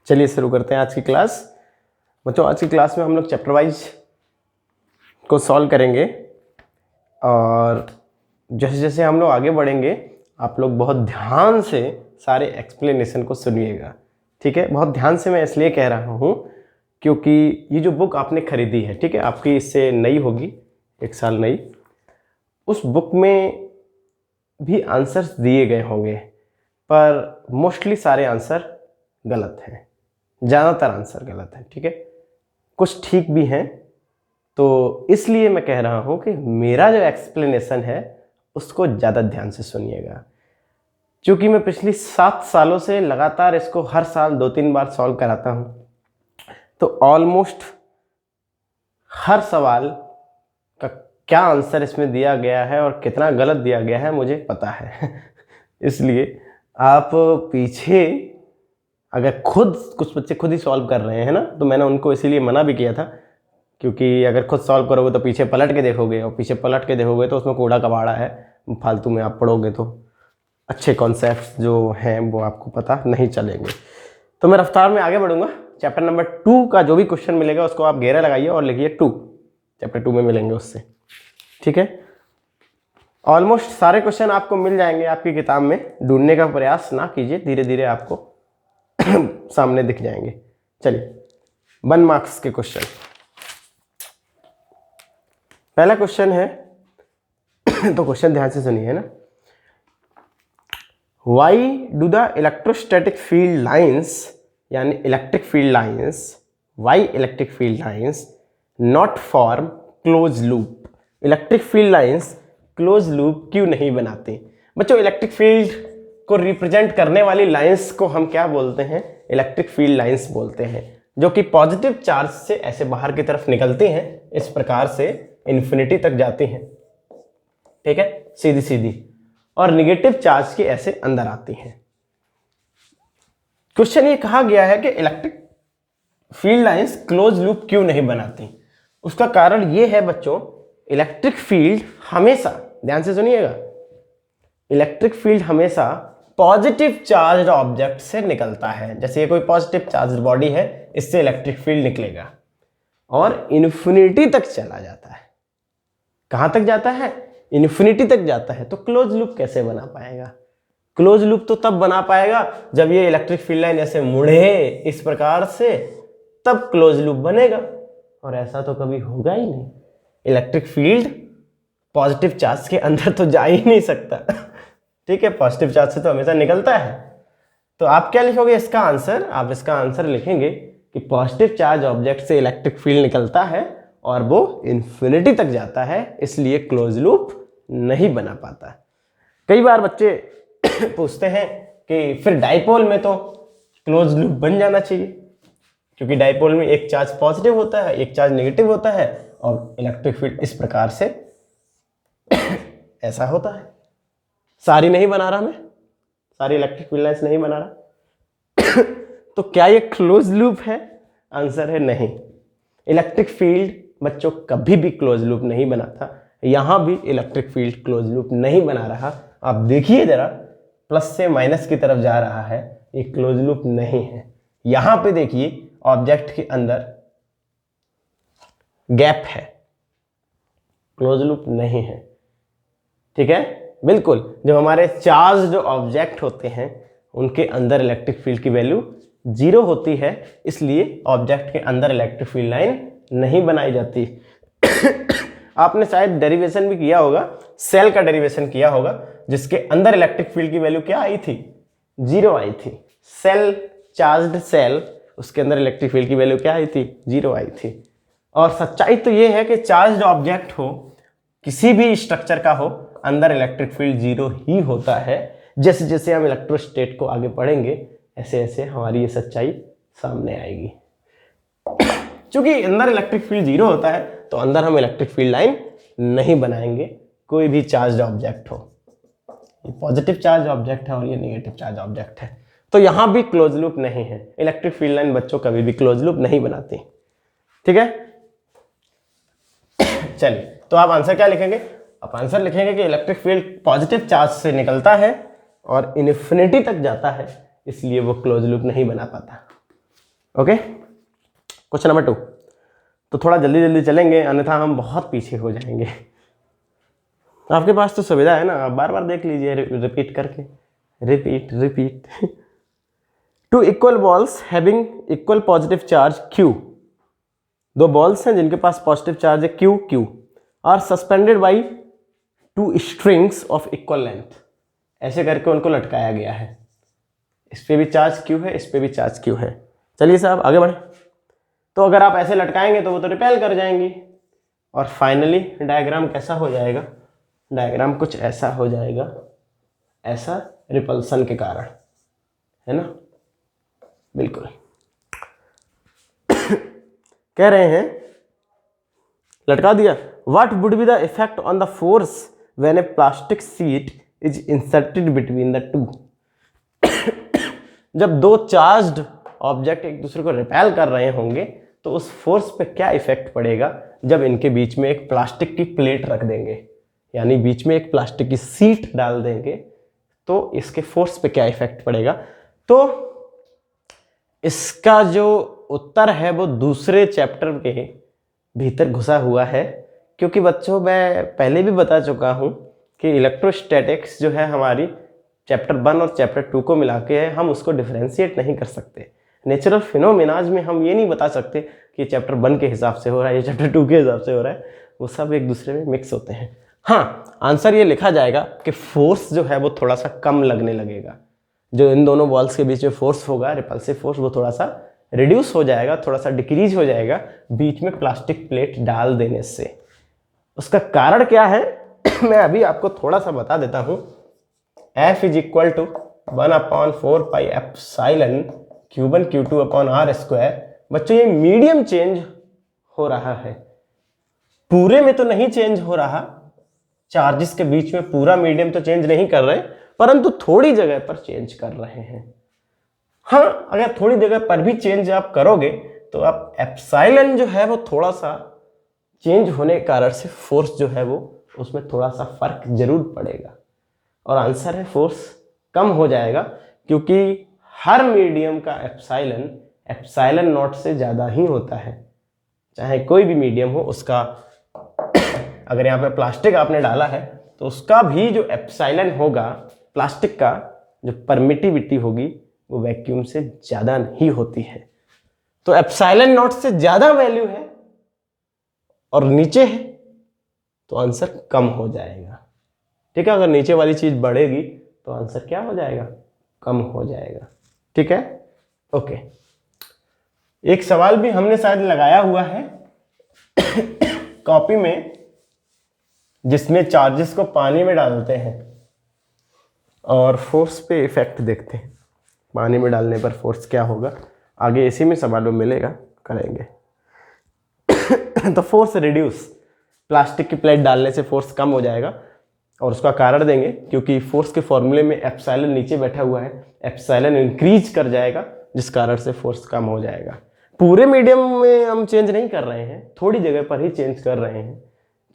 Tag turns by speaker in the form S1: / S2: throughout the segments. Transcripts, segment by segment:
S1: चलिए शुरू करते हैं आज की क्लास। बच्चों आज की क्लास में हम लोग चैप्टर वाइज को सॉल्व करेंगे और जैसे जैसे हम लोग आगे बढ़ेंगे आप लोग बहुत ध्यान से सारे एक्सप्लेनेशन को सुनिएगा, ठीक है। बहुत ध्यान से मैं इसलिए कह रहा हूँ क्योंकि ये जो बुक आपने खरीदी है, ठीक है, आपकी इससे नई होगी, 1 साल नई, उस बुक में भी आंसर्स दिए गए होंगे पर मोस्टली सारे आंसर गलत हैं, ज़्यादातर आंसर गलत है, ठीक है। कुछ ठीक भी हैं, तो इसलिए मैं कह रहा हूँ कि मेरा जो एक्सप्लेनेशन है उसको ज़्यादा ध्यान से सुनिएगा। क्योंकि मैं पिछली 7 सालों से लगातार इसको हर साल 2-3 बार सॉल्व कराता हूँ, तो ऑलमोस्ट हर सवाल का क्या आंसर इसमें दिया गया है और कितना गलत दिया गया है मुझे पता है इसलिए आप पीछे अगर कुछ बच्चे खुद ही सॉल्व कर रहे हैं ना, तो मैंने उनको इसीलिए मना भी किया था, क्योंकि अगर खुद सॉल्व करोगे तो पीछे पलट के देखोगे और पीछे पलट के देखोगे तो उसमें कूड़ा कबाड़ा है, फालतू में आप पढ़ोगे तो अच्छे कॉन्सेप्ट्स जो हैं वो आपको पता नहीं चलेंगे। तो मैं रफ्तार में आगे बढ़ूंगा। चैप्टर नंबर 2 का जो भी क्वेश्चन मिलेगा उसको आप घेरा लगाइए और लिखिए 2, चैप्टर 2 में मिलेंगे उससे, ठीक है। ऑलमोस्ट सारे क्वेश्चन आपको मिल जाएंगे आपकी किताब में, ढूंढने का प्रयास ना कीजिए, धीरे धीरे आपको सामने दिख जाएंगे। चलिए 1 मार्क्स के क्वेश्चन। पहला क्वेश्चन है तो क्वेश्चन ध्यान से सुनिए ना। Why do the electrostatic field lines, यानी electric field lines, why electric field lines not form close loop. Electric field lines close loop क्यों नहीं बनाते? बच्चों इलेक्ट्रिक फील्ड को रिप्रेजेंट करने वाली लाइंस को हम क्या बोलते हैं? इलेक्ट्रिक फील्ड लाइंस बोलते हैं, जो कि पॉजिटिव चार्ज से ऐसे बाहर की तरफ निकलती हैं, इस प्रकार से इन्फिनिटी तक जाती हैं, ठीक है, सीधी सीधी, और निगेटिव चार्ज के ऐसे अंदर आती हैं। क्वेश्चन ये कहा गया है कि electric field lines close loop क्यों नहीं बनाती। उसका कारण ये है बच्चों, इलेक्ट्रिक फील्ड हमेशा, ध्यान से सुनिएगा, इलेक्ट्रिक फील्ड हमेशा पॉजिटिव चार्ज ऑब्जेक्ट से निकलता है। जैसे ये कोई पॉजिटिव चार्ज बॉडी है, इससे इलेक्ट्रिक फील्ड निकलेगा और इन्फिनिटी तक चला जाता है। कहां तक जाता है? इन्फिनिटी तक जाता है। तो क्लोज लूप कैसे बना पाएगा? क्लोज लूप तो तब बना पाएगा जब ये इलेक्ट्रिक फील्ड लाइन ऐसे मुड़े इस प्रकार से, तब क्लोज लूप बनेगा, और ऐसा तो कभी होगा ही नहीं। इलेक्ट्रिक फील्ड पॉजिटिव चार्ज के अंदर तो जा ही नहीं सकता, ठीक है, पॉजिटिव चार्ज से तो हमेशा निकलता है। तो आप क्या लिखोगे इसका आंसर? आप इसका आंसर लिखेंगे कि पॉजिटिव चार्ज ऑब्जेक्ट से इलेक्ट्रिक फील्ड निकलता है और वो इन्फिनिटी तक जाता है, इसलिए क्लोज लूप नहीं बना पाता। कई बार बच्चे पूछते हैं कि फिर डाइपोल में तो क्लोज लूप बन जाना चाहिए, क्योंकि डाइपोल में एक चार्ज पॉजिटिव होता है, एक चार्ज नेगेटिव होता है, और इलेक्ट्रिक फील्ड इस प्रकार से ऐसा होता है। सारी नहीं बना रहा मैं, सारी इलेक्ट्रिक फील्ड लाइंस नहीं बना रहा तो क्या ये क्लोज लूप है? आंसर है नहीं। इलेक्ट्रिक फील्ड बच्चों कभी भी क्लोज लूप नहीं बनाता। यहां भी इलेक्ट्रिक फील्ड क्लोज लूप नहीं बना रहा। आप देखिए जरा, प्लस से माइनस की तरफ जा रहा है, ये क्लोज लूप नहीं है। यहां पे देखिए ऑब्जेक्ट के अंदर गैप है, क्लोज लूप नहीं है, ठीक है, बिल्कुल। जब हमारे चार्ज्ड ऑब्जेक्ट होते हैं उनके अंदर इलेक्ट्रिक फील्ड की वैल्यू 0 होती है, इसलिए ऑब्जेक्ट के अंदर इलेक्ट्रिक फील्ड लाइन नहीं बनाई जाती आपने शायद डेरिवेशन भी किया होगा, सेल का डेरिवेशन किया होगा, जिसके अंदर इलेक्ट्रिक फील्ड की वैल्यू क्या आई थी? 0 आई थी। सेल, चार्ज्ड सेल, उसके अंदर इलेक्ट्रिक फील्ड की वैल्यू क्या आई थी? 0 आई थी। और सच्चाई तो ये है कि चार्ज्ड ऑब्जेक्ट हो, किसी भी स्ट्रक्चर का हो, अंदर इलेक्ट्रिक फील्ड 0 ही होता है। जैसे जैसे हम इलेक्ट्रोस्टैट को आगे पढ़ेंगे ऐसे ऐसे हमारी ये सच्चाई सामने आएगी। क्योंकि अंदर इलेक्ट्रिक फील्ड 0 होता है तो अंदर हम इलेक्ट्रिक फील्ड लाइन नहीं बनाएंगे, कोई भी चार्ज ऑब्जेक्ट हो। ये पॉजिटिव चार्ज ऑब्जेक्ट है और ये नेगेटिव चार्ज ऑब्जेक्ट है, तो यहां भी क्लोज लूप नहीं है। इलेक्ट्रिक फील्ड लाइन बच्चों कभी भी क्लोज लूप नहीं बनाती, ठीक है। चलिए, तो आप आंसर क्या लिखेंगे? आप आंसर लिखेंगे कि इलेक्ट्रिक फील्ड पॉजिटिव चार्ज से निकलता है और इन्फिनिटी तक जाता है, इसलिए वो क्लोज लूप नहीं बना पाता। Okay, question number 2। तो थोड़ा जल्दी जल्दी चलेंगे, अन्यथा हम बहुत पीछे हो जाएंगे। आपके पास तो सुविधा है ना, आप बार बार देख लीजिए रिपीट करके, repeat. Two equal balls having equal positive charge Q, दो बॉल्स हैं जिनके पास पॉजिटिव चार्ज है Q are suspended by two strings of equal length. ऐसे करके उनको लटकाया गया है, इस पे भी चार्ज Q है, इस पे भी चार्ज Q है। चलिए साहब आगे बढ़े। तो अगर आप ऐसे लटकाएंगे तो वो तो रिपेल कर जाएंगी, और फाइनली डायग्राम कैसा हो जाएगा, डायग्राम कुछ ऐसा हो जाएगा, ऐसा रिपल्सन के कारण, है ना, बिल्कुल। कह रहे हैं, लटका दिया, what would be the effect on the force when A plastic sheet is inserted between the two. जब दो चार्ज्ड ऑब्जेक्ट एक दूसरे को रिपेल कर रहे होंगे तो उस फोर्स पे क्या इफेक्ट पड़ेगा जब इनके बीच में एक प्लास्टिक की प्लेट रख देंगे, यानी बीच में एक प्लास्टिक की शीट डाल देंगे, तो इसके फोर्स पे क्या इफेक्ट पड़ेगा। तो इसका जो उत्तर है वो दूसरे चैप्टर के भीतर घुसा हुआ है, क्योंकि बच्चों मैं पहले भी बता चुका हूं कि इलेक्ट्रोस्टैटिक्स जो है हमारी चैप्टर 1 और चैप्टर 2 को मिला के है, हम उसको डिफरेंशिएट नहीं कर सकते। नेचुरल फिनोमेनाज में हम ये नहीं बता सकते कि चैप्टर 1 के हिसाब से हो रहा है, ये चैप्टर 2 के हिसाब से हो रहा है, वो सब एक दूसरे में मिक्स होते हैं। हाँ, आंसर ये लिखा जाएगा कि फोर्स जो है वो थोड़ा सा कम लगने लगेगा, जो इन दोनों बॉल्स के बीच में फोर्स होगा, रिपल्सिव फोर्स, वो थोड़ा सा रिड्यूस हो जाएगा, थोड़ा सा डिक्रीज हो जाएगा बीच में प्लास्टिक प्लेट डाल देने से। उसका कारण क्या है मैं अभी आपको थोड़ा सा बता देता हूं। F is equal to 1/4 pi epsilon Q1 Q2 upon R square. बच्चों ये मीडियम चेंज हो रहा है, पूरे में तो नहीं चेंज हो रहा, चार्जेस के बीच में पूरा मीडियम तो चेंज नहीं कर रहे, परंतु थोड़ी जगह पर चेंज कर रहे हैं। हाँ, अगर थोड़ी जगह पर भी चेंज आप करोगे तो आप एप्सिलॉन जो है वो थोड़ा सा चेंज होने के कारण से फोर्स जो है वो उसमें थोड़ा सा फर्क जरूर पड़ेगा, और आंसर है फोर्स कम हो जाएगा, क्योंकि हर मीडियम का एप्सिलॉन नॉट से ज़्यादा ही होता है। चाहे कोई भी मीडियम हो उसका, अगर यहाँ पे प्लास्टिक आपने डाला है तो उसका भी जो एप्सिलॉन होगा, प्लास्टिक का जो परमिटिविटी होगी वो वैक्यूम से ज़्यादा नहीं होती है। तो एप्सिलॉन नॉट से ज़्यादा वैल्यू है और नीचे है तो आंसर कम हो जाएगा। ठीक है, अगर नीचे वाली चीज़ बढ़ेगी तो आंसर क्या हो जाएगा, कम हो जाएगा। ठीक है, ओके। एक सवाल भी हमने शायद लगाया हुआ है कॉपी में, जिसमें चार्जेस को पानी में डालते हैं और फोर्स पे इफेक्ट देखते हैं, पानी में डालने पर फोर्स क्या होगा, आगे इसी में सवालों मिलेगा, करेंगे। तो फोर्स रिड्यूस, प्लास्टिक की प्लेट डालने से फोर्स कम हो जाएगा, और उसका कारण देंगे क्योंकि फोर्स के फॉर्मूले में एप्सिलॉन नीचे बैठा हुआ है, एप्सिलॉन इंक्रीज कर जाएगा जिस कारण से फोर्स कम हो जाएगा। पूरे मीडियम में हम चेंज नहीं कर रहे हैं, थोड़ी जगह पर ही चेंज कर रहे हैं।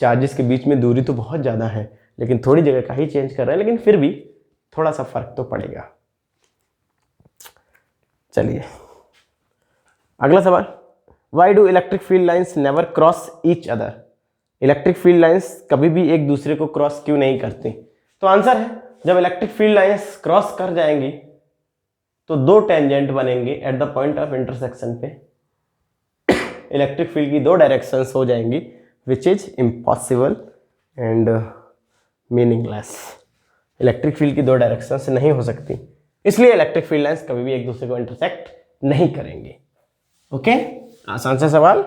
S1: चार्जेस के बीच में दूरी तो बहुत ज़्यादा है, लेकिन थोड़ी जगह का ही चेंज कर रहे हैं, लेकिन फिर भी थोड़ा सा फर्क तो पड़ेगा। चलिए अगला सवाल, why do electric field lines never cross each other. Electric field lines कभी भी एक दूसरे को क्रॉस क्यों नहीं करती। तो आंसर है, जब इलेक्ट्रिक फील्ड लाइंस क्रॉस कर जाएंगी तो दो टेंजेंट बनेंगे at the point of intersection पे, इलेक्ट्रिक फील्ड की दो डायरेक्शंस हो जाएंगी, which is impossible and meaningless. Electric field की दो डायरेक्शंस नहीं हो सकती, इसलिए इलेक्ट्रिक फील्ड लाइंस कभी भी एक दूसरे को इंटरसेक्ट नहीं करेंगे। ओके, आसान सा सवाल।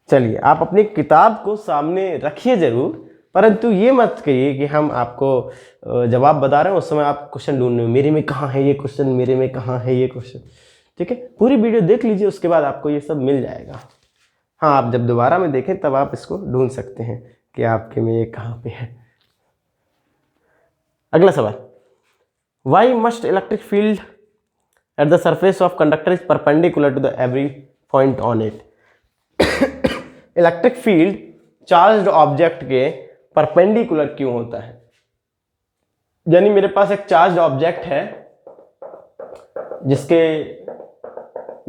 S1: चलिए आप अपनी किताब को सामने रखिए जरूर, परंतु ये मत कहिए कि हम आपको जवाब बता रहे हैं उस समय आप क्वेश्चन ढूंढ रहे हो, मेरे में कहाँ है ये क्वेश्चन, मेरे में कहाँ है ये क्वेश्चन। ठीक है, पूरी वीडियो देख लीजिए, उसके बाद आपको ये सब मिल जाएगा। हाँ, आप जब दोबारा में देखें तब आप इसको ढूंढ सकते हैं कि आपके में ये कहाँ पे है। अगला सवाल, why must electric field at the surface of conductor is perpendicular to the every point on it. Electric field charged object के परपेंडिकुलर क्यों होता है। यानी मेरे पास एक चार्ज्ड ऑब्जेक्ट है जिसके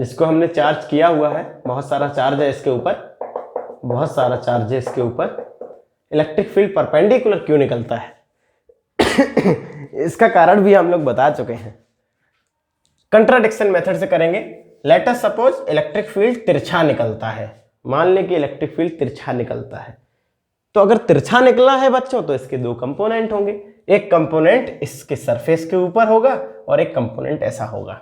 S1: जिसको हमने चार्ज किया हुआ है, बहुत सारा चार्ज है इसके ऊपर, बहुत सारा चार्ज है इसके ऊपर, इलेक्ट्रिक फील्ड परपेंडिकुलर क्यों निकलता है? इसका कारण भी हम लोग बता चुके हैं। कंट्राडिक्शन मेथड से करेंगे। Let us suppose electric field तिरछा निकलता है। मान लें कि इलेक्ट्रिक फील्ड तिरछा निकलता है, तो अगर तिरछा निकला है बच्चों तो इसके दो कंपोनेंट होंगे। एक कंपोनेंट इसके सरफेस के ऊपर होगा और एक कंपोनेंट ऐसा होगा।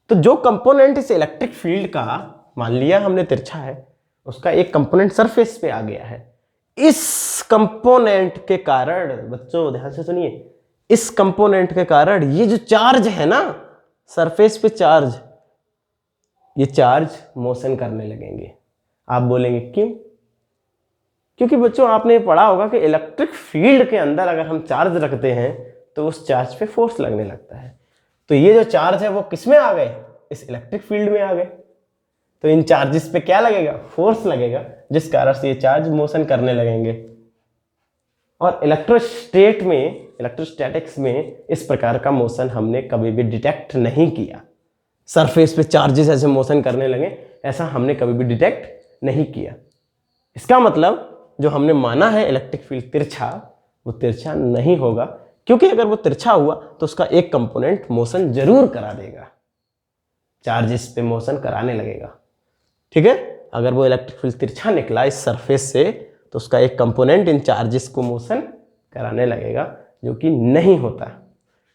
S1: तो जो कंपोनेंट इस इलेक्ट्रिक फील्ड का, मान लिया हमने तिरछा है, उसका एक कंपोनेंट सरफेस पे आ गया है। इस कंपोनेंट के कारण, बच्चों ध्यान से सुनिए, इस कंपोनेंट के कारण ये जो चार्ज है ना, सरफेस पे चार्ज, ये चार्ज मोशन करने लगेंगे। आप बोलेंगे क्यों? क्योंकि बच्चों आपने पढ़ा होगा कि इलेक्ट्रिक फील्ड के अंदर अगर हम चार्ज रखते हैं तो उस चार्ज पे फोर्स लगने लगता है। तो ये जो चार्ज है वो किस में आ गए? इस इलेक्ट्रिक फील्ड में आ गए। तो इन चार्जेस पे क्या लगेगा? फोर्स लगेगा, जिस कारण से ये चार्ज मोशन करने लगेंगे। और इलेक्ट्रोस्टैटिक्स में इस प्रकार का मोशन हमने कभी भी डिटेक्ट नहीं किया। सरफेस पे चार्जेस ऐसे मोशन करने लगे, ऐसा हमने कभी भी डिटेक्ट नहीं किया। इसका मतलब जो हमने माना है इलेक्ट्रिक फील्ड तिरछा, वो तिरछा नहीं होगा, क्योंकि अगर वो तिरछा हुआ तो उसका एक कंपोनेंट मोशन जरूर करा देगा, चार्जेस पे मोशन कराने लगेगा। ठीक है, अगर वो इलेक्ट्रिक फील्ड तिरछा निकला इस सरफेस से तो उसका एक कंपोनेंट इन चार्जेस को मोशन कराने लगेगा, जो कि नहीं होता।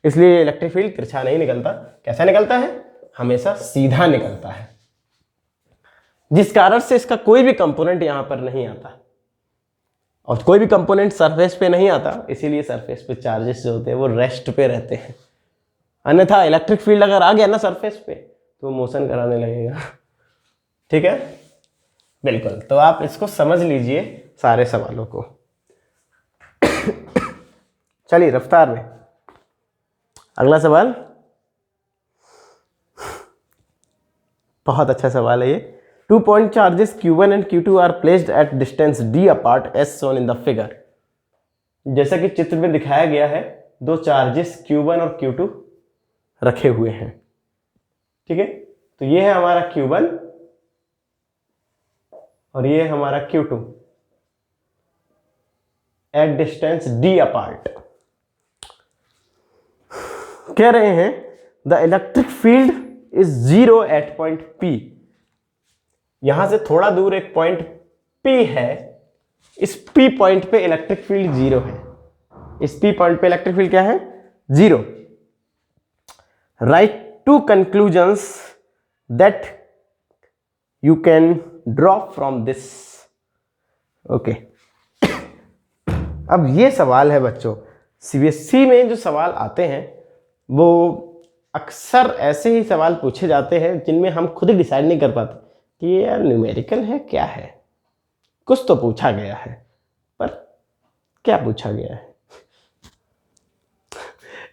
S1: इसलिए इलेक्ट्रिक फील्ड तिरछा नहीं निकलता। कैसा निकलता है? हमेशा सीधा निकलता है, जिस कारण से इसका कोई भी कंपोनेंट यहां पर नहीं आता और कोई भी कंपोनेंट सरफेस पे नहीं आता। इसीलिए सरफेस पे चार्जेस जो होते हैं वो रेस्ट पे रहते हैं। अन्यथा इलेक्ट्रिक फील्ड अगर आ गया ना सरफेस पे तो मोशन कराने लगेगा। ठीक है, बिल्कुल। तो आप इसको समझ लीजिए सारे सवालों को। चलिए रफ्तार में अगला सवाल। बहुत अच्छा सवाल है ये। 2 point charges Q1 and Q2 are placed at distance d apart as shown in the figure। जैसा कि चित्र में दिखाया गया है, दो चार्जेस Q1 और Q2 रखे हुए हैं। ठीक है, तो ये है हमारा Q1 और ये है हमारा Q2 at distance d apart. कह रहे हैं the electric field is 0 at point P। यहां से थोड़ा दूर एक पॉइंट P है, इस P पॉइंट पे इलेक्ट्रिक फील्ड 0 है। इस P पॉइंट पे इलेक्ट्रिक फील्ड क्या है? 0। Write two conclusions that you can draw from this. Okay, अब ये सवाल है बच्चों, CBSE में जो सवाल आते हैं वो अक्सर ऐसे ही सवाल पूछे जाते हैं जिनमें हम खुद ही डिसाइड नहीं कर पाते कि ये यार न्यूमेरिकल है क्या है। कुछ तो पूछा गया है, पर क्या पूछा गया है?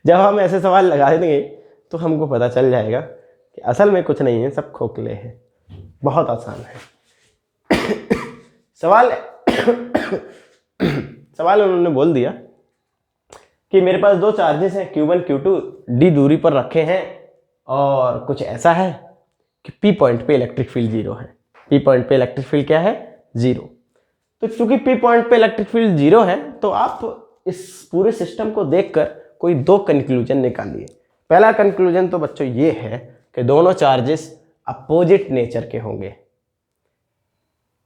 S1: जब हम ऐसे सवाल लगा देंगे तो हमको पता चल जाएगा कि असल में कुछ नहीं है, सब खोखले हैं। बहुत आसान है सवाल उन्होंने बोल दिया कि मेरे पास दो चार्जेस हैं Q1 Q2 d दूरी पर रखे हैं और कुछ ऐसा है कि P पॉइंट पे इलेक्ट्रिक फील्ड 0 है। P पॉइंट पे इलेक्ट्रिक फील्ड क्या है? 0। तो चूंकि P पॉइंट पे इलेक्ट्रिक फील्ड 0 है तो आप इस पूरे सिस्टम को देखकर कोई दो कंक्लूजन निकालिए। पहला कंक्लूजन तो बच्चों ये है कि दोनों चार्जेस अपोजिट नेचर के होंगे।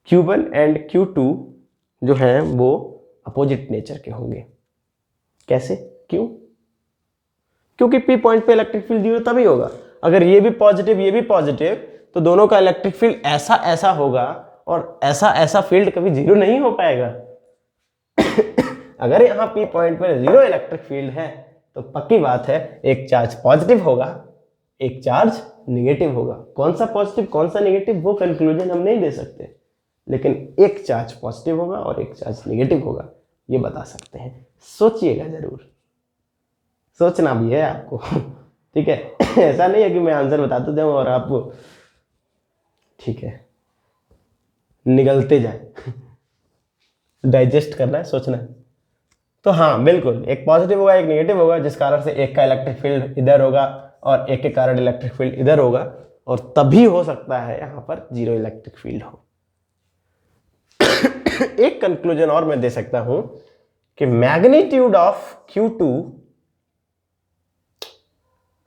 S1: Q1 एंड Q2 जो है वो अपोजिट नेचर के होंगे। कैसे? क्यों? क्योंकि P पॉइंट पे इलेक्ट्रिक फील्ड 0 तभी होगा अगर ये भी पॉजिटिव ये भी पॉजिटिव, तो दोनों का इलेक्ट्रिक फील्ड ऐसा ऐसा होगा और ऐसा ऐसा फील्ड कभी 0 नहीं हो पाएगा। अगर यहाँ P पॉइंट पर 0 इलेक्ट्रिक फील्ड है तो पक्की बात है एक चार्ज पॉजिटिव होगा, एक चार्ज निगेटिव होगा। कौन सा पॉजिटिव कौन सा निगेटिव वो कंक्लूजन हम नहीं दे सकते, लेकिन एक चार्ज पॉजिटिव होगा और एक चार्ज निगेटिव होगा, ये बता सकते हैं। सोचिएगा जरूर, सोचना भी है आपको। ठीक है, ऐसा नहीं है कि मैं आंसर बताते जाऊं और आप ठीक है निगलते जाए। डाइजेस्ट करना है, सोचना है। तो हाँ बिल्कुल, एक पॉजिटिव होगा एक नेगेटिव होगा, जिस कारण से एक का इलेक्ट्रिक फील्ड इधर होगा और एक के कारण इलेक्ट्रिक फील्ड इधर होगा, और तभी हो सकता है यहां पर जीरो इलेक्ट्रिक फील्ड हो। एक कंक्लूजन और मैं दे सकता हूं कि magnitude of Q2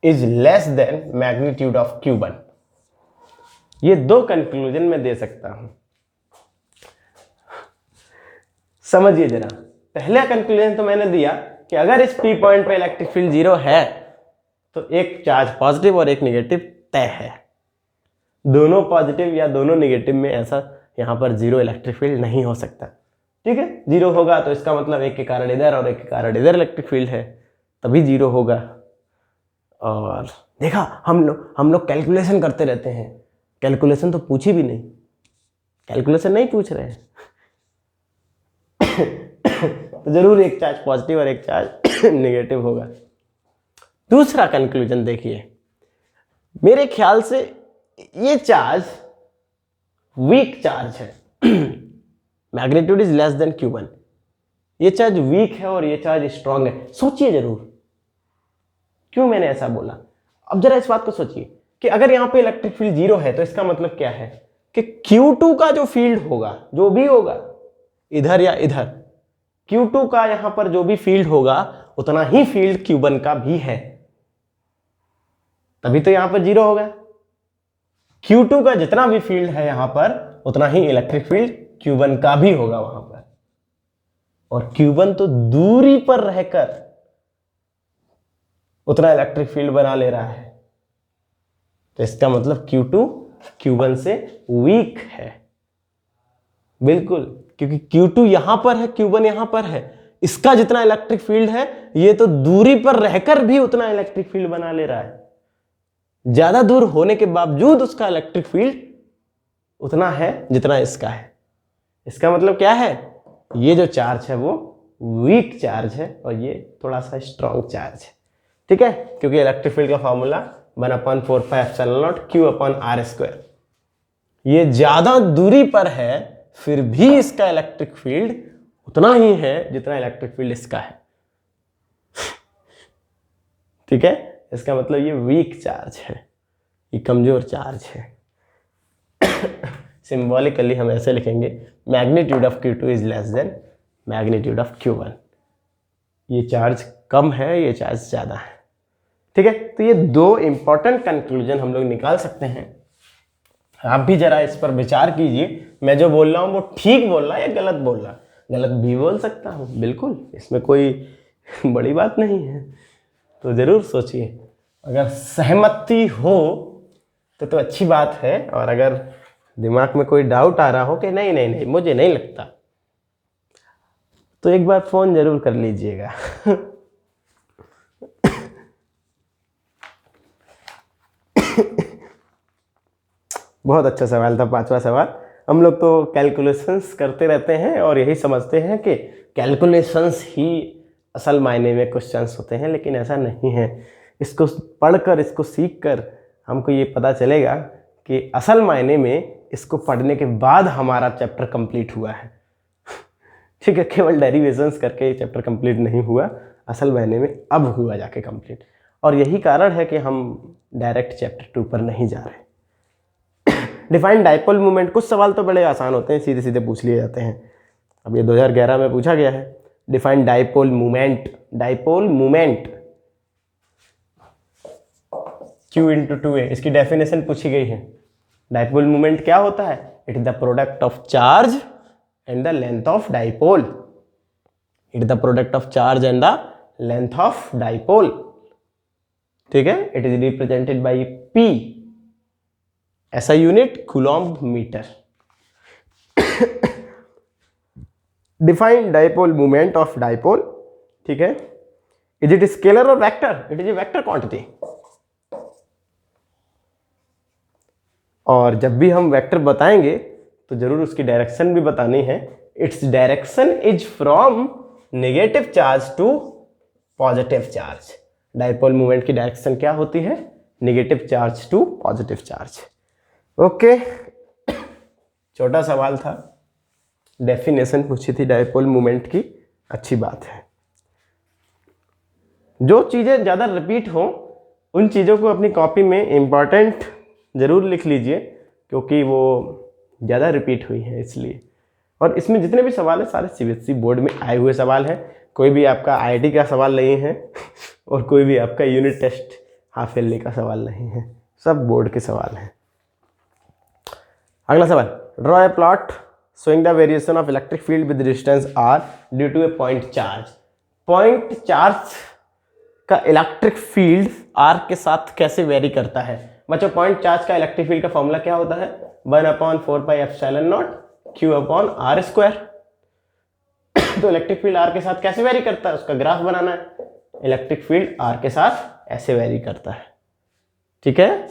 S1: is less than magnitude of Q1। ये दो कंक्लूजन मैं दे सकता हूं। समझिए जरा, पहला कंक्लूजन तो मैंने दिया कि अगर इस P पॉइंट पे इलेक्ट्रिक फील्ड जीरो है तो एक चार्ज पॉजिटिव और एक नेगेटिव तय है। दोनों पॉजिटिव या दोनों नेगेटिव में ऐसा यहां पर जीरो इलेक्ट्रिक फील्ड नहीं हो सकता। ठीक है, जीरो होगा तो इसका मतलब एक के कारण इधर और एक के कारण इधर इलेक्ट्रिक फील्ड है, तभी जीरो होगा। और देखा, हम लोग कैलकुलेशन करते रहते हैं, कैलकुलेशन तो पूछी भी नहीं, कैलकुलेशन नहीं पूछ रहे हैं। तो जरूर एक चार्ज पॉजिटिव और एक चार्ज नेगेटिव होगा। दूसरा कंक्लूजन देखिए, मेरे ख्याल से ये चार्ज वीक चार्ज है। Magnitude is less than Q1। ये चार्ज वीक है और ये चार्ज स्ट्रांग है। सोचिए जरूर क्यों मैंने ऐसा बोला। अब जरा इस बात को सोचिए कि अगर यहां पे इलेक्ट्रिक फील्ड जीरो है तो इसका मतलब क्या है कि Q2 का जो फील्ड होगा, जो भी होगा इधर या इधर, Q2 का यहां पर जो भी फील्ड होगा उतना ही फील्ड Q1 का भी है, तभी तो यहां पर जीरो होगा। Q2 का जितना भी फील्ड है यहां पर उतना ही इलेक्ट्रिक फील्ड Q1 का भी होगा वहां पर, और Q1 तो दूरी पर रहकर उतना इलेक्ट्रिक फील्ड बना ले रहा है, तो इसका मतलब Q2 Q1 से वीक है। बिल्कुल, क्योंकि Q2 यहां पर है, Q1 यहां पर है, इसका जितना इलेक्ट्रिक फील्ड है ये तो दूरी पर रहकर भी उतना इलेक्ट्रिक फील्ड बना ले रहा है। ज्यादा दूर होने के बावजूद उसका इलेक्ट्रिक फील्ड उतना है जितना इसका है। इसका मतलब क्या है, ये जो चार्ज है वो वीक चार्ज है और ये थोड़ा सा स्ट्रॉन्ग चार्ज है। ठीक है, क्योंकि इलेक्ट्रिक फील्ड का फॉर्मूला 1/4πε0 Q/r²। ये ज्यादा दूरी पर है फिर भी इसका इलेक्ट्रिक फील्ड उतना ही है जितना इलेक्ट्रिक फील्ड इसका है। ठीक है, इसका मतलब ये वीक चार्ज है, ये कमजोर चार्ज है। सिंबॉलिकली हम ऐसे लिखेंगे, magnitude of Q2 is less than magnitude of Q1। ये चार्ज कम है, ये चार्ज ज्यादा है। ठीक है, तो ये दो इंपॉर्टेंट कंक्लूजन हम लोग निकाल सकते हैं। आप भी जरा इस पर विचार कीजिए, मैं जो बोल रहा हूं वो ठीक बोल रहा है या गलत बोल रहा, गलत भी बोल सकता हूं, बिल्कुल, इसमें कोई बड़ी बात नहीं है। तो जरूर सोचिए, अगर सहमति हो तो अच्छी बात है, और अगर दिमाग में कोई डाउट आ रहा हो कि नहीं नहीं नहीं मुझे नहीं लगता, तो एक बार फोन जरूर कर लीजिएगा। बहुत अच्छा सवाल था, पांचवा सवाल। हम लोग तो कैलकुलेशंस करते रहते हैं और यही समझते हैं कि कैलकुलेशंस ही असल मायने में क्वेश्चंस होते हैं, लेकिन ऐसा नहीं है। इसको पढ़कर, इसको सीखकर हमको ये पता चलेगा कि असल मायने में इसको पढ़ने के बाद हमारा चैप्टर कंप्लीट हुआ है। ठीक है, केवल डेरिवेशंस करके चैप्टर कंप्लीट नहीं हुआ, असल मायने में अब हुआ जाके कंप्लीट। और यही कारण है कि हम डायरेक्ट चैप्टर 2 पर नहीं जा रहे। डिफाइन डाइपोल मूवमेंट, कुछ सवाल तो बड़े आसान होते हैं, सीधे सीधे पूछ लिए जाते हैं। अब ये 2011 में पूछा गया है। Define dipole movement, dipole movement Q × 2a, इसकी डेफिनेशन पूछी गई है। डाइपोल मूवमेंट क्या होता है? It is the product of charge and the length of dipole. It is the product of charge and the length of dipole. ठीक है, it is represented by P, ऐसा unit coulomb metre. Define dipole movement of dipole. ठीक है, is it scalar और vector? It is a vector quantity. और जब भी हम वेक्टर बताएंगे तो जरूर उसकी डायरेक्शन भी बतानी है। Its direction is from negative charge to positive charge. Dipole movement की डायरेक्शन क्या होती है? Negative charge to positive charge. Okay, छोटा सवाल था, डेफिनेशन पूछी थी डाइपोल मूवमेंट की, अच्छी बात है। जो चीजें ज्यादा रिपीट हो उन चीजों को अपनी कॉपी में इंपॉर्टेंट ज़रूर लिख लीजिए क्योंकि वो ज़्यादा रिपीट हुई है इसलिए। और इसमें जितने भी सवाल हैं सारे सीबीएसई बोर्ड में आए हुए सवाल हैं, कोई भी आपका आईआईटी का सवाल नहीं है और कोई भी आपका यूनिट टेस्ट हाफ ईयरली का सवाल नहीं है, सब बोर्ड के सवाल हैं। अगला सवाल, draw a plot showing the variation of electric field with distance r due to a point charge. Point charge का इलेक्ट्रिक फील्ड आर के साथ कैसे वेरी करता है। बच्चों पॉइंट चार्ज का इलेक्ट्रिक फील्ड का फॉर्मूला क्या होता है, 1/4πε0 Q/r²। तो इलेक्ट्रिक फील्ड आर के साथ कैसे वेरी करता है, उसका ग्राफ बनाना है। इलेक्ट्रिक फील्ड आर के साथ ऐसे वेरी करता है, ठीक है।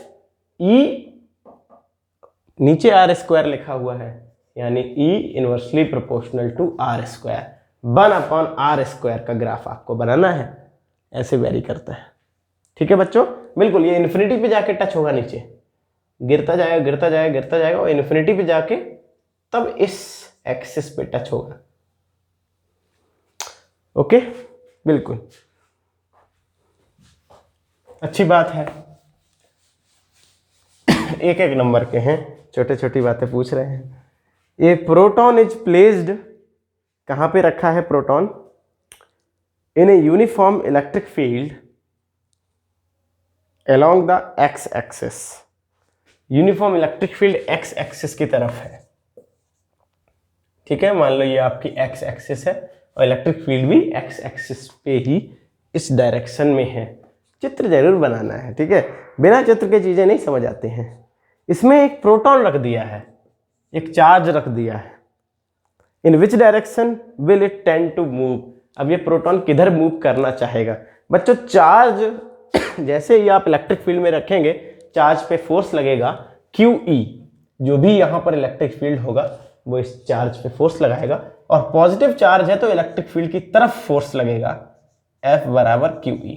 S1: E नीचे r² लिखा हुआ है, यानी E inversely proportional to r²। 1/r² का ग्राफ आपको बनाना है, ऐसे वेरी करता है, ठीक है बच्चों। बिल्कुल ये इन्फिनिटी पे जाके टच होगा, नीचे गिरता जाएगा गिरता जाएगा गिरता जाएगा और इन्फिनिटी पे जाके तब इस एक्सिस पे टच होगा। ओके, बिल्कुल अच्छी बात है। एक एक नंबर के हैं, छोटे छोटी बातें पूछ रहे हैं। ये प्रोटॉन इज प्लेस्ड, कहाँ पे रखा है proton, in a uniform electric field along the x axis। Uniform electric field x axis की तरफ है, ठीक है। मान लो ये आपकी x एक्सिस है और इलेक्ट्रिक फील्ड भी x एक्सिस पे ही इस डायरेक्शन में है। चित्र जरूर बनाना है, ठीक है, बिना चित्र के चीजें नहीं समझ आते हैं। इसमें एक प्रोटॉन रख दिया है, एक चार्ज रख दिया है। In which direction will it tend to move. अब ये प्रोटॉन किधर मूव करना चाहेगा। बच्चों चार्ज जैसे ही आप इलेक्ट्रिक फील्ड में रखेंगे, चार्ज पे फोर्स लगेगा QE। जो भी यहां पर इलेक्ट्रिक फील्ड होगा वो इस चार्ज पे फोर्स लगाएगा, और पॉजिटिव चार्ज है तो इलेक्ट्रिक फील्ड की तरफ फोर्स लगेगा, F = QE,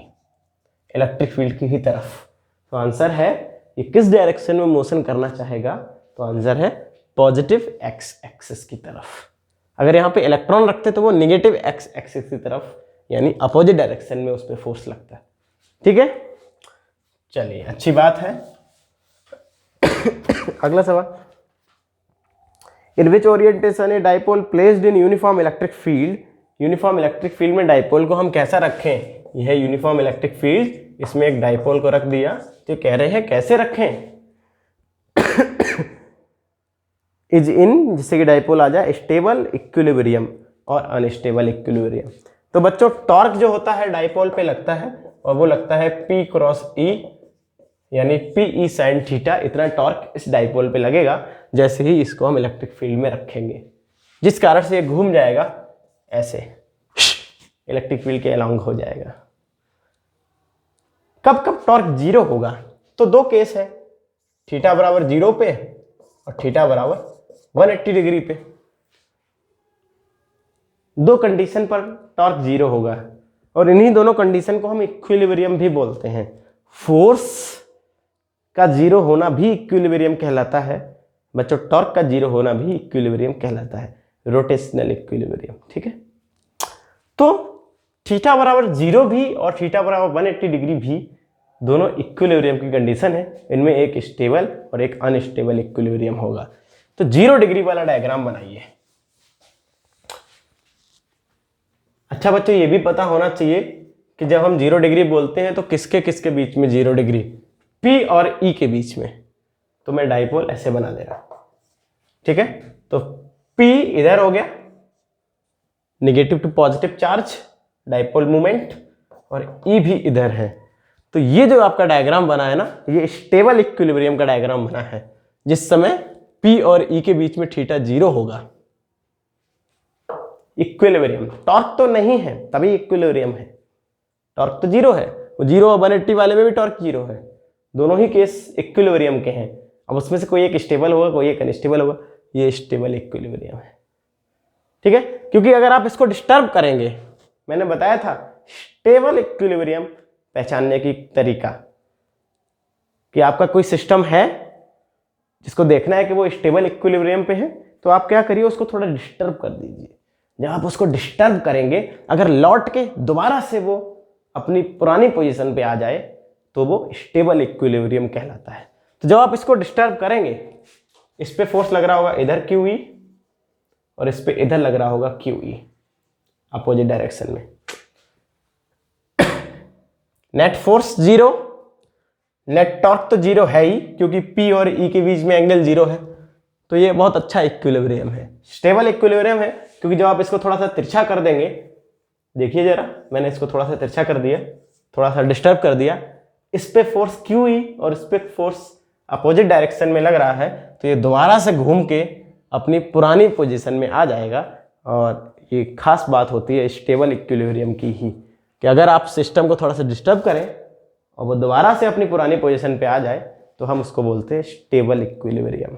S1: इलेक्ट्रिक फील्ड की ही तरफ। तो आंसर है ये किस डायरेक्शन में मोशन करना चाहेगा, तो आंसर है पॉजिटिव x एक्सिस की तरफ। अगर यहाँ पे इलेक्ट्रॉन रखते तो वो निगेटिव x एक्सिस की तरफ, यानी अपोजिट डायरेक्शन में उस पर फोर्स लगता है, ठीक है। चलिए अच्छी बात है। अगला सवाल, in which orientation a dipole placed in uniform electric field. Uniform electric field में डाइपोल को हम कैसा रखें, यह है यूनिफॉर्म इलेक्ट्रिक फील्ड, इसमें एक डाइपोल को रख दिया, तो कह रहे हैं कैसे रखें। इज इन, जिससे कि डाइपोल आ जाए, स्टेबल इक्विलिब्रियम और अनस्टेबल इक्विलिब्रियम। तो बच्चों टॉर्क जो होता है डाइपोल पे लगता है, और वो लगता है P×E, यानी PE sin थीटा। इतना टॉर्क इस डाइपोल पे लगेगा जैसे ही इसको हम इलेक्ट्रिक फील्ड में रखेंगे, जिस कारण से ये घूम जाएगा, ऐसे इलेक्ट्रिक फील्ड के अलोंग हो जाएगा। कब कब टॉर्क 0 होगा, तो दो केस है, थीटा बराबर 0 पे और थीटा बराबर 180 डिग्री पे। दो कंडीशन पर टॉर्क 0 होगा, और इन्हीं दोनों कंडीशन को हम इक्विलिब्रियम भी बोलते हैं। फोर्स का 0 होना भी इक्विलिब्रियम कहलाता है बच्चों, टॉर्क का 0 होना भी इक्विलिब्रियम कहलाता है, रोटेशनल इक्विलिब्रियम, ठीक है। तो थीटा बराबर 0 भी और थीटा बराबर 180 डिग्री भी दोनों इक्विलिब्रियम की कंडीशन है। इनमें एक स्टेबल और एक अनस्टेबल इक्विलिब्रियम होगा। तो 0 डिग्री वाला डायग्राम बनाइए। अच्छा बच्चों ये भी पता होना चाहिए कि जब हम 0 डिग्री बोलते हैं तो किसके किसके बीच में 0 डिग्री, P और E के बीच में। तो मैं डाइपोल ऐसे बना दे रहा हूं, ठीक है। तो P इधर हो गया, negative to positive charge dipole movement, और E भी इधर है। तो ये जो आपका डायग्राम बना है ना, ये स्टेबल इक्विलिब्रियम का डायग्राम बना है, जिस समय P और E के बीच में थीटा 0 होगा। इक्विलिब्रियम, टॉर्क तो नहीं है तभी इक्विलिब्रियम है, टॉर्क तो 0 है, वो 0 और 180 वाले में भी टॉर्क 0 है, दोनों ही केस इक्विलिब्रियम के हैं। अब उसमें से कोई एक स्टेबल होगा, कोई एक अनस्टेबल होगा, ये स्टेबल इक्विलिब्रियम है, ठीक है। क्योंकि अगर आप इसको डिस्टर्ब करेंगे, मैंने बताया था स्टेबल इक्विलिब्रियम पहचानने की तरीका, कि आपका कोई सिस्टम है जिसको देखना है कि वो स्टेबल इक्विलिब्रियम पे है, तो आप क्या करिए, उसको थोड़ा डिस्टर्ब कर दीजिए। जब आप उसको डिस्टर्ब करेंगे, अगर लौट के दोबारा से वो अपनी पुरानी पोजीशन पे आ जाए, तो वो स्टेबल इक्विलिब्रियम कहलाता है। तो जब आप इसको डिस्टर्ब करेंगे, इस पे फोर्स लग रहा होगा इधर QE और इस पे इधर लग रहा होगा QE, अपोजिट डायरेक्शन में। Net force zero, net torque तो जीरो है ही, क्योंकि P और E के बीच में एंगल जीरो है। तो ये बहुत अच्छा इक्विलिब्रियम है, स्टेबल इक्विलिब्रियम है। क्योंकि जब आप इसको थोड़ा सा तिरछा कर देंगे, देखिए जरा, मैंने इसको थोड़ा सा तिरछा कर दिया, थोड़ा सा डिस्टर्ब कर दिया, इस पे फोर्स QE और इस पे फोर्स अपोजिट डायरेक्शन में लग रहा है, तो ये दोबारा से घूम के अपनी पुरानी पोजीशन में आ जाएगा। और ये खास बात होती है स्टेबल इक्विलिब्रियम की ही, कि अगर आप सिस्टम को थोड़ा सा डिस्टर्ब करें और वो दोबारा से अपनी पुरानी पोजीशन पे आ जाए, तो हम उसको बोलते हैं स्टेबल इक्विलिब्रियम।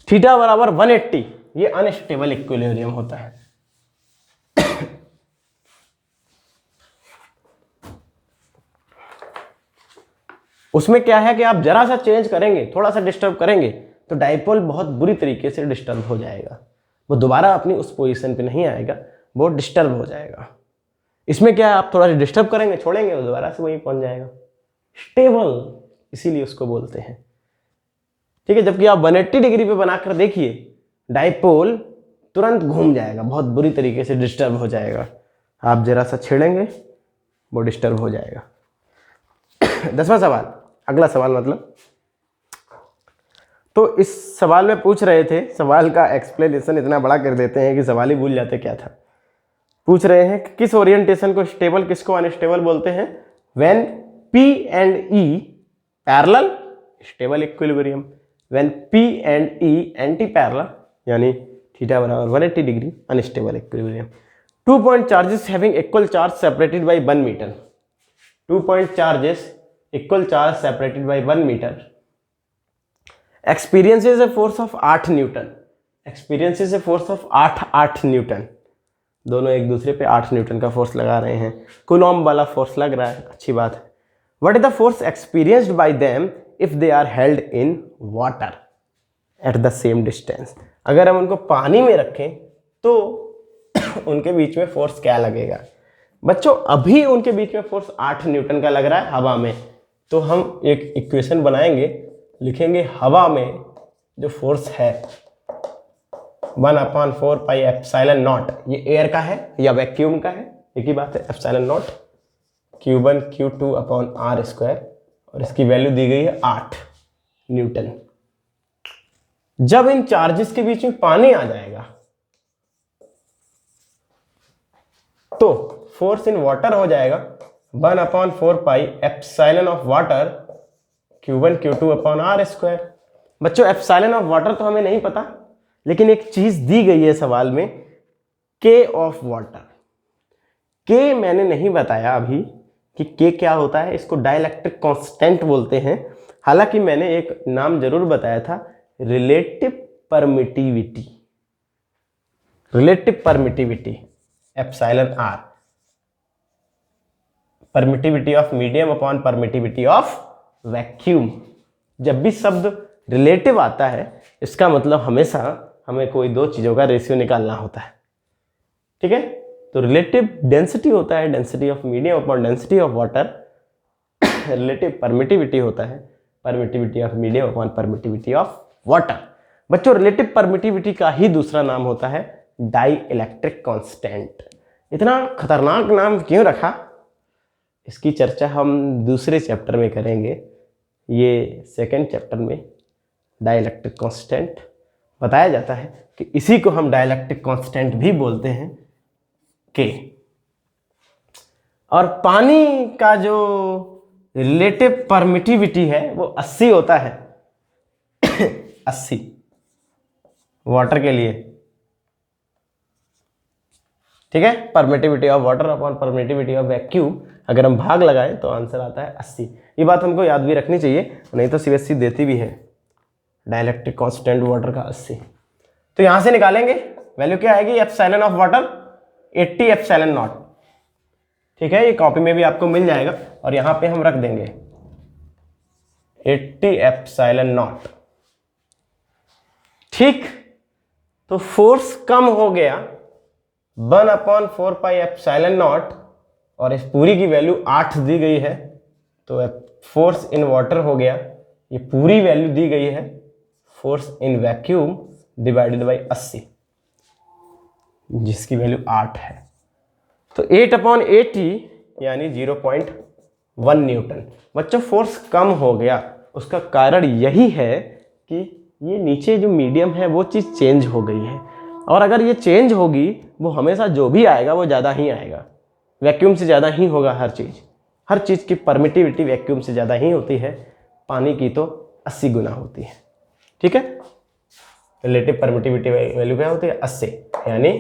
S1: थीटा बराबर 180, ये अनस्टेबल इक्विलिब्रियम होता है। उसमें क्या है कि आप जरा सा चेंज करेंगे, थोड़ा सा डिस्टर्ब करेंगे, तो डाइपोल बहुत बुरी तरीके से डिस्टर्ब हो जाएगा, वो दोबारा अपनी उस पोजीशन पे नहीं आएगा, वो डिस्टर्ब हो जाएगा। इसमें क्या है, आप थोड़ा सा डिस्टर्ब करेंगे, छोड़ेंगे, वो दोबारा से वहीं पहुंच जाएगा। स्टेबल इसीलिए उसको बोलते हैं, ठीक है। जबकि आप 180 डिग्री पे बनाकर देखिए, डाइपोल तुरंत घूम जाएगा, बहुत बुरी तरीके से डिस्टर्ब हो जाएगा। आप जरा सा छेड़ेंगे, वो डिस्टर्ब हो जाएगा। 10वां सवाल, अगला सवाल मतलब, तो इस सवाल में पूछ रहे थे, सवाल का एक्सप्लेनेशन इतना बड़ा कर देते हैं कि सवाल ही भूल जाते क्या था। पूछ रहे हैं कि किस ओरिएंटेशन को स्टेबल, किसको अनस्टेबल बोलते हैं। When P and E parallel, stable equilibrium. When P and E anti parallel, यानी थीटा बराबर 180 degree, unstable equilibrium. 2 point charges having equal charge separated by 1 meter. 2 point charges equal charge separated by 1 meter experiences a force of 8 Newton. experiences a force of 8 Newton. दोनों एक दूसरे पे 8 Newton का force लगा रहे हैं। Coulomb वाला force लग रहा है, अच्छी बात है। What is the force experienced by them if they are held in water at the same distance? अगर हम उनको पानी में रखें तो उनके बीच में फोर्स क्या लगेगा। बच्चों अभी उनके बीच में फोर्स 8 न्यूटन का लग रहा है हवा में, तो हम एक इक्वेशन बनाएंगे, लिखेंगे हवा में जो फोर्स है 1/4 पाई एप्सिलॉन नॉट, ये एयर का है या वैक्यूम का है, एक ही बात है, epsilon not Q1 Q2 upon R square, और इसकी वैल्यू दी गई है 8 न्यूटन। जब इन चार्जेस के बीच में पानी आ जाएगा तो फोर्स इन वाटर हो जाएगा 1/4 pi epsilon of water Q1 Q2 upon R square. बच्चों एप्सिलॉन ऑफ वाटर तो हमें नहीं पता, लेकिन एक चीज दी गई है सवाल में, K ऑफ वाटर। K मैंने नहीं बताया अभी कि K क्या होता है, इसको डाइलेक्ट्रिक कांस्टेंट बोलते हैं। हालांकि मैंने एक नाम जरूर बताया था, relative permittivity. Relative permittivity epsilon R, permittivity of medium upon permittivity of vacuum. जब भी शब्द रिलेटिव आता है, इसका मतलब हमेशा हमें कोई दो चीजों का रेशियो निकालना होता है, ठीक है। तो रिलेटिव डेंसिटी होता है density of medium upon density of water. Relative permittivity होता है permittivity of medium upon permittivity of water. बच्चों रिलेटिव परमिटिविटी का ही दूसरा नाम होता है डाई इलेक्ट्रिक कांस्टेंट। इतना खतरनाक नाम क्यों रखा, इसकी चर्चा हम दूसरे चैप्टर में करेंगे। ये सेकंड चैप्टर में डाई इलेक्ट्रिक कांस्टेंट बताया जाता है कि इसी को हम डाई इलेक्ट्रिक कांस्टेंट भी बोलते हैं, के। और पानी का जो रिलेटिव परमिटिविटी है वो 80 होता है 80 वाटर के लिए, ठीक है। Permittivity of water upon permittivity of vacuum अगर हम भाग लगाएं तो आंसर आता है 80। ये बात हमको याद भी रखनी चाहिए, नहीं तो CBSE देती भी है डाइलेक्ट्रिक कांस्टेंट वाटर का 80। तो यहां से निकालेंगे वैल्यू क्या आएगी, epsilon of water 80 epsilon not, ठीक है। ये कॉपी में भी आपको मिल जाएगा और यहां पे हम रख देंगे 80 एप्सिलॉन नॉट, ठीक। तो फोर्स कम हो गया 1/4 पाई एप्सिलॉन नॉट, और इस पूरी की वैल्यू 8 दी गई है, तो फोर्स इन वाटर हो गया ये पूरी वैल्यू दी गई है force in vacuum divided by 80, जिसकी वैल्यू 8 है। तो 8/80 यानी 0.1 न्यूटन। बच्चों फोर्स कम हो गया, उसका कारण यही है कि ये नीचे जो मीडियम है वो चीज़ चेंज हो गई है, और अगर ये चेंज होगी वो हमेशा जो भी आएगा वो ज़्यादा ही आएगा, वैक्यूम से ज़्यादा ही होगा। हर चीज़ की परमिटिविटी वैक्यूम से ज़्यादा ही होती है, पानी की तो 80 गुना होती है। ठीक है, रिलेटिव परमिटिविटी वैल्यू क्या होती है? 80, यानी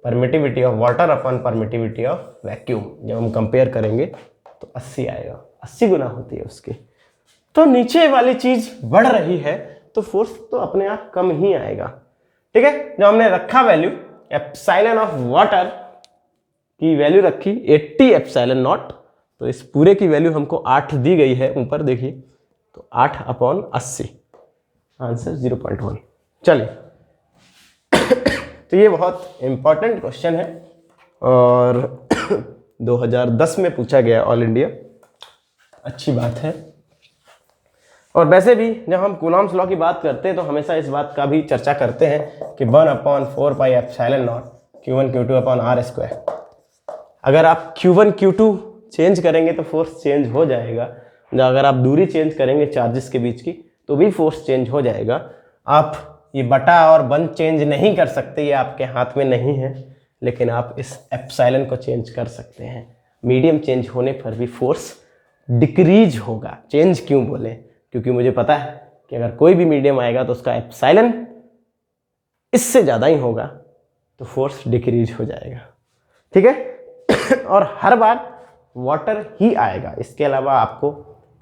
S1: permittivity of water upon permittivity of vacuum जब हम कंपेयर करेंगे तो 80 आएगा, 80 गुना होती है उसकी। तो नीचे वाली चीज बढ़ रही है तो फोर्स तो अपने आप कम ही आएगा। ठीक है, जो हमने रखा वैल्यू एप्सिलॉन ऑफ वाटर की वैल्यू रखी 80 एप्सिलॉन नॉट, तो इस पूरे की वैल्यू हमको 8 दी गई है, ऊपर देखिए, तो 8/80, आंसर 0.1। चलिए तो ये बहुत इंपॉर्टेंट क्वेश्चन है और 2010 में पूछा गया ऑल इंडिया, अच्छी बात है। और वैसे भी जब हम कूलॉम्स लॉ की बात करते हैं तो हमेशा इस बात का भी चर्चा करते हैं कि 1/4 pi epsilon not Q1 Q2/r²। अगर आप Q1 Q2 चेंज करेंगे तो फोर्स चेंज हो जाएगा, अगर आप दूरी चेंज करेंगे चार्जेस के बीच की तो भी फोर्स चेंज हो जाएगा। आप ये बटा और 1 चेंज नहीं कर सकते, ये आपके हाथ में नहीं है, लेकिन आप इस एप्सिलॉन को चेंज कर सकते हैं। मीडियम चेंज होने पर भी फोर्स डिक्रीज होगा। चेंज क्यों बोले? क्योंकि मुझे पता है कि अगर कोई भी मीडियम आएगा तो उसका एप्सिलॉन इससे ज़्यादा ही होगा, तो फोर्स डिक्रीज हो जाएगा। ठीक है और हर बार वाटर ही आएगा, इसके अलावा आपको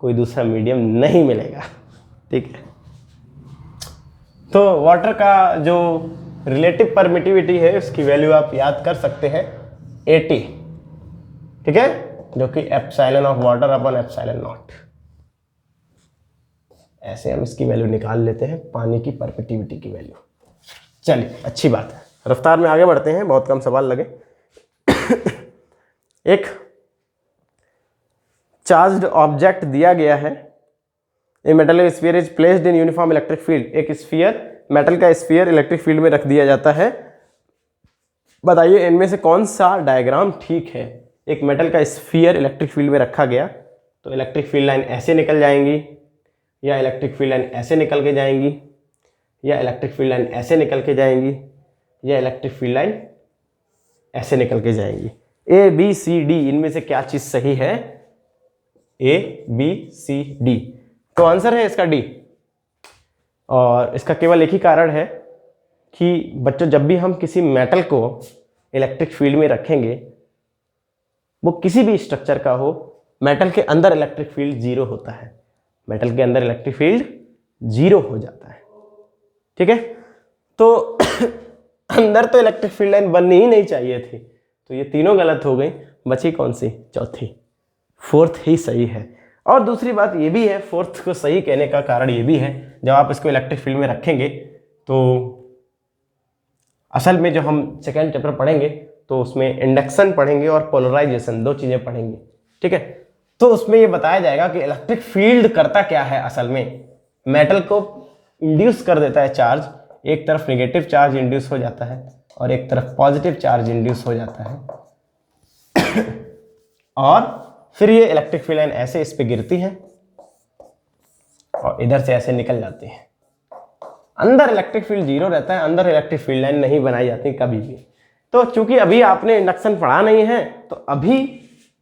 S1: कोई दूसरा मीडियम नहीं मिलेगा। ठीक है, तो वाटर का जो रिलेटिव परमिटिविटी है उसकी वैल्यू आप याद कर सकते हैं 80। ठीक है, जो कि epsilon of water upon epsilon not. ऐसे हम इसकी वैल्यू निकाल लेते हैं, पानी की परमिटिविटी की वैल्यू। चलिए अच्छी बात है, रफ्तार में आगे बढ़ते हैं, बहुत कम सवाल लगे। एक चार्ज्ड ऑब्जेक्ट दिया गया है, a metal sphere is placed in uniform electric field. एक स्फीयर, मेटल का स्फीयर इलेक्ट्रिक फील्ड में रख दिया जाता है। बताइए इनमें से कौन सा डायग्राम ठीक है? एक मेटल का स्फीयर इलेक्ट्रिक फील्ड में रखा गया तो इलेक्ट्रिक फील्ड लाइन ऐसे निकल जाएंगी, या इलेक्ट्रिक फील्ड लाइन ऐसे निकल के जाएंगी, या इलेक्ट्रिक फील्ड लाइन ऐसे निकल के जाएंगी, या इलेक्ट्रिक फील्ड लाइन ऐसे निकल के जाएंगी। ए बी सी डी, इनमें से क्या चीज सही है? ए बी सी डी, तो आंसर है इसका डी। और इसका केवल एक ही कारण है कि बच्चों जब भी हम किसी मेटल को इलेक्ट्रिक फील्ड में रखेंगे, वो किसी भी स्ट्रक्चर का हो, मेटल के अंदर इलेक्ट्रिक फील्ड 0 होता है, मेटल के अंदर इलेक्ट्रिक फील्ड 0 हो जाता है। ठीक है, तो अंदर तो इलेक्ट्रिक फील्ड लाइन बननी ही नहीं चाहिए थी, तो ये तीनों गलत हो गई, बची कौन सी? चौथी, फोर्थ ही सही है। और दूसरी बात ये भी है, फोर्थ को सही कहने का कारण ये भी है, जब आप इसको इलेक्ट्रिक फील्ड में रखेंगे तो असल में जो हम सेकेंड चैप्टर पढ़ेंगे तो उसमें इंडक्शन पढ़ेंगे और पोलराइजेशन, 2 चीज़ें पढ़ेंगे। ठीक है, तो उसमें ये बताया जाएगा कि इलेक्ट्रिक फील्ड करता क्या है। असल में मेटल को इंड्यूस कर देता है चार्ज, एक तरफ नेगेटिव चार्ज इंड्यूस हो जाता है और एक तरफ पॉजिटिव चार्ज इंड्यूस हो जाता है और फिर ये इलेक्ट्रिक फील्ड लाइन ऐसे इस पे गिरती है और इधर से ऐसे निकल जाती है। अंदर इलेक्ट्रिक फील्ड 0 रहता है, अंदर इलेक्ट्रिक फील्ड लाइन नहीं बनाई जाती कभी भी। तो चूंकि अभी आपने इंडक्शन पढ़ा नहीं है तो अभी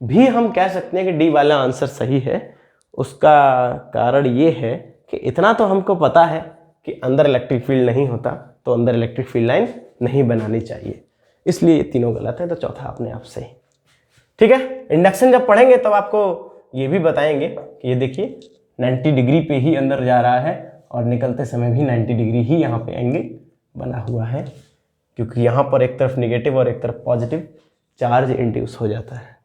S1: भी हम कह सकते हैं कि डी वाला आंसर सही है। उसका कारण ये है कि इतना तो हमको पता है कि अंदर इलेक्ट्रिक फील्ड नहीं होता, तो अंदर इलेक्ट्रिक फील्ड लाइन नहीं बनानी चाहिए, इसलिए ये तीनों गलत है, तो चौथा अपने आप सही। ठीक है, इंडक्शन जब पढ़ेंगे तब आपको ये भी बताएंगे कि ये देखिए 90 डिग्री पे ही अंदर जा रहा है और निकलते समय भी 90 डिग्री ही यहाँ पे एंगल बना हुआ है, क्योंकि यहाँ पर एक तरफ निगेटिव और एक तरफ पॉजिटिव चार्ज इंड्यूस हो जाता है।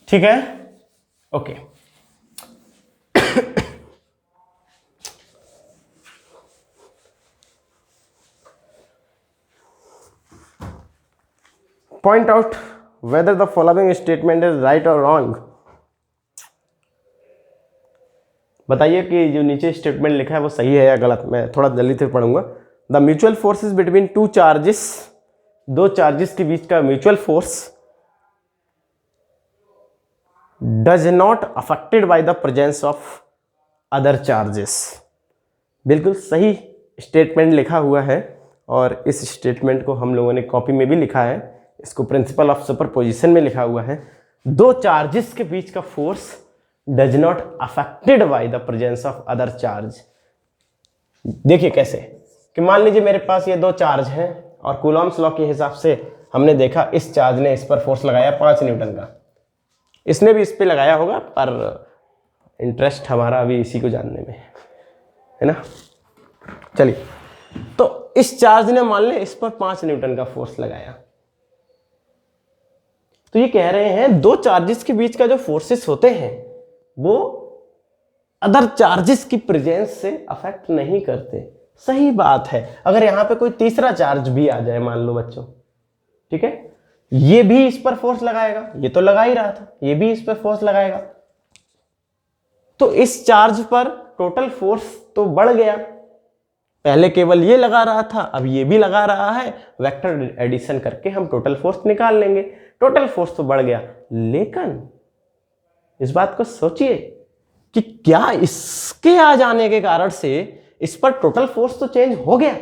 S1: ठीक है, okay. Point out whether the following statement is right or wrong. बताइए कि जो नीचे स्टेटमेंट लिखा है वो सही है या गलत। मैं थोड़ा जल्दी से पढ़ूंगा। The mutual forces between two charges, दो चार्जेस के बीच का mutual force does not affected by the presence of other charges. बिल्कुल सही स्टेटमेंट लिखा हुआ है और इस स्टेटमेंट को हम लोगों ने कॉपी में भी लिखा है। इसको प्रिंसिपल ऑफ सुपरपोजिशन में लिखा हुआ है। दो चार्जेस के बीच का force does not affected by the presence of other charge. देखिए कैसे कि मान लीजिए मेरे पास ये दो चार्ज हैं और कूलॉम्स लॉ के हिसाब से हमने देखा इस चार्ज ने इस पर फोर्स लगाया 5 न्यूटन का, इसने भी इस पे लगाया होगा, पर इंटरेस्ट हमारा अभी इसी को जानने में है ना। चलिए, तो इस चार्ज ने मान लें इस पर 5 न्यूटन का फोर्स लगाया। तो ये कह रहे हैं दो चार्जेस के बीच का जो फोर्सेस होते हैं वो अदर चार्जेस की प्रेजेंस से अफेक्ट नहीं करते। सही बात है। अगर यहां पे कोई तीसरा चार्ज भी आ जाए, मान लो बच्चों, ठीक है, ये भी इस पर फोर्स लगाएगा, ये तो लगा ही रहा था, ये भी इस पर फोर्स लगाएगा, तो इस चार्ज पर टोटल फोर्स तो बढ़ गया। पहले केवल ये लगा रहा था, अब ये भी लगा रहा है। वेक्टर एडिशन करके हम टोटल फोर्स निकाल लेंगे। टोटल फोर्स तो बढ़ गया, लेकिन इस बात को सोचिए कि क्या इसके आ जाने के कारण से इस पर टोटल फोर्स तो चेंज हो गया।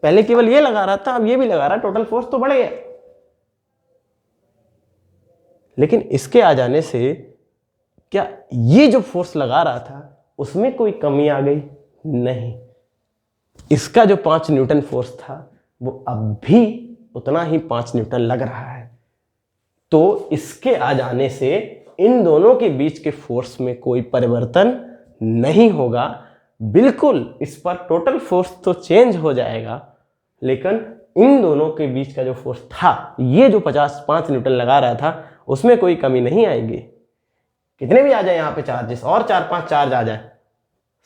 S1: पहले केवल ये लगा रहा था, अब ये भी लगा रहा, टोटल फोर्स तो बढ़ गया। लेकिन इसके आ जाने से क्या ये जो फोर्स लगा रहा था उसमें कोई कमी आ गई? नहीं। इसका जो 5 न्यूटन फोर्स था वो अब भी उतना ही 5 न्यूटन लग रहा है। तो इसके आ जाने से इन दोनों के बीच के फोर्स में कोई परिवर्तन नहीं होगा। बिल्कुल इस पर टोटल फोर्स तो चेंज हो जाएगा, लेकिन इन दोनों के बीच का जो फोर्स था, ये जो 5 न्यूटन लगा रहा था, उसमें कोई कमी नहीं आएगी। कितने भी आ जाए यहाँ पे चार्जेस, और 4-5 चार्ज आ जाए,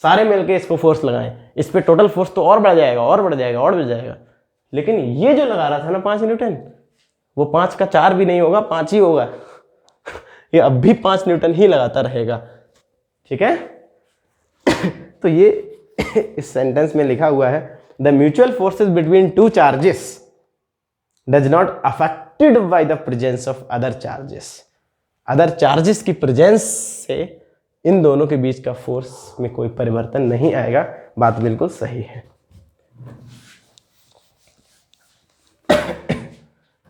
S1: सारे मिलके इसको फोर्स लगाएं, इस पे टोटल फोर्स तो और बढ़ जाएगा, और बढ़ जाएगा, और बढ़ जाएगा। लेकिन ये जो लगा रहा था ना 5 न्यूटन, वो 5 का 4 भी नहीं होगा, 5 ही होगा। ये अब भी 5 न्यूटन ही लगाता रहेगा। ठीक है। तो ये इस सेंटेंस में लिखा हुआ है, the mutual forces between two charges does not affected by the presence of other charges. Other charges की प्रेजेंस से इन दोनों के बीच का फोर्स में कोई परिवर्तन नहीं आएगा। बात बिल्कुल सही है।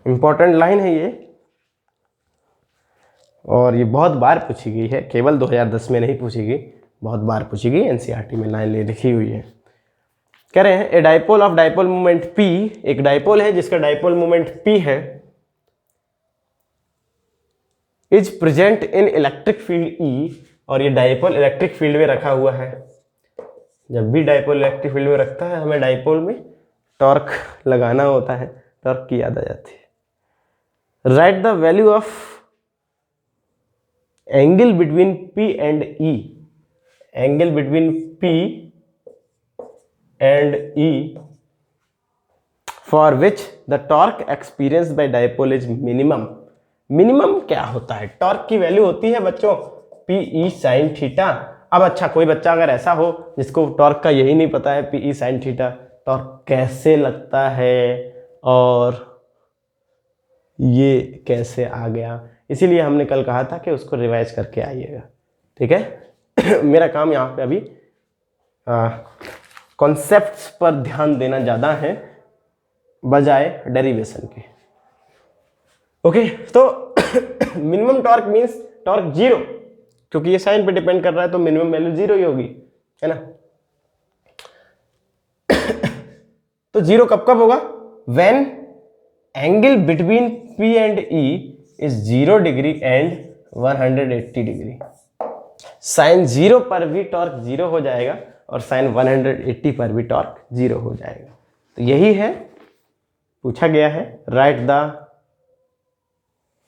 S1: इंपॉर्टेंट लाइन है ये, और ये बहुत बार पूछी गई है, केवल 2010 में नहीं पूछी गई, बहुत बार पूछी गई। एनसीईआरटी में लाइन लिखी हुई है। कह रहे हैं a dipole of dipole moment P, एक डाइपोल है जिसका डाइपोल मोमेंट P है, is present in electric field E, और ये डाइपोल इलेक्ट्रिक फील्ड में रखा हुआ है। जब भी डाइपोल इलेक्ट्रिक फील्ड में रखता है, हमें डाइपोल में टॉर्क लगाना होता है, टॉर्क की याद आ जाती है। Right the value of angle between P and E, angle between P and E for which the torque experience by dipole is minimum. Minimum क्या होता है? टॉर्क की वैल्यू होती है बच्चों PE sin थीटा। अब अच्छा, कोई बच्चा अगर ऐसा हो जिसको टॉर्क का यही नहीं पता है PE sin थीटा, टॉर्क कैसे लगता है और ये कैसे आ गया, इसीलिए हमने कल कहा था कि उसको रिवाइज करके आइएगा। ठीक है। मेरा काम यहाँ पे अभी कॉन्सेप्ट्स पर ध्यान देना ज़्यादा है बजाय डेरिवेशन के। ओके, तो मिनिमम टॉर्क मीन्स टॉर्क 0, क्योंकि ये साइन पे डिपेंड कर रहा है तो मिनिमम वैल्यू 0 ही होगी, है ना। तो 0 कब कब होगा? When angle between P and E is 0 degree and 180 degree. Sine 0 पर भी टॉर्क 0 हो जाएगा और साइन 180 पर भी टॉर्क 0 हो जाएगा। तो यही है, पूछा गया है, right the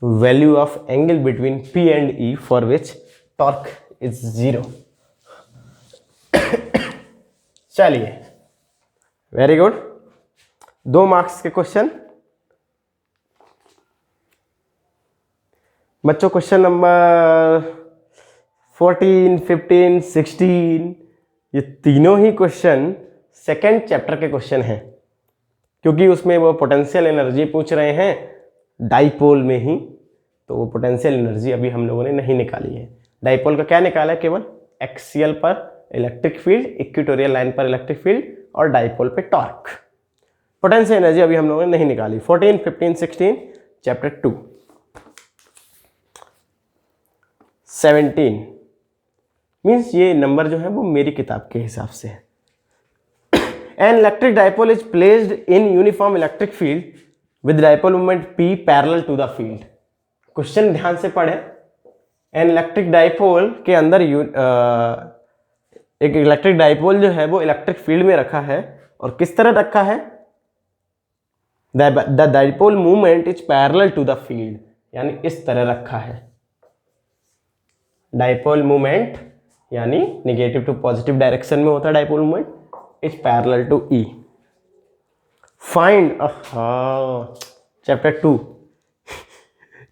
S1: value of angle between P and E for which torque is 0। चलिए, वेरी गुड। 2 मार्क्स के क्वेश्चन बच्चों। क्वेश्चन नंबर 14, 15, 16 ये तीनों ही क्वेश्चन सेकेंड चैप्टर के क्वेश्चन हैं, क्योंकि उसमें वो पोटेंशियल एनर्जी पूछ रहे हैं डाइपोल में ही, तो वो पोटेंशियल एनर्जी अभी हम लोगों ने नहीं निकाली है। डाइपोल का क्या निकाला है? केवल एक्सियल पर इलेक्ट्रिक फील्ड, इक्वेटोरियल लाइन पर इलेक्ट्रिक फील्ड और डाइपोल पे टॉर्क। पोटेंशियल एनर्जी अभी हम लोगों ने नहीं निकाली। 14, 15, 16 चैप्टर 2। 17 मीन्स ये नंबर जो है वो मेरी किताब के हिसाब से है। An electric dipole is placed in uniform electric field with dipole moment P parallel to the field. Question ध्यान से पढ़े। एन इलेक्ट्रिक डाइपोल के अंदर एक इलेक्ट्रिक डाइपोल जो है वो इलेक्ट्रिक फील्ड में रखा है, और किस तरह रखा है? The dipole movement is parallel to the field, यानी इस तरह रखा है। डाइपोल मूवमेंट यानी निगेटिव टू पॉजिटिव डायरेक्शन में होता है dipole movement, is parallel to E। Find chapter 2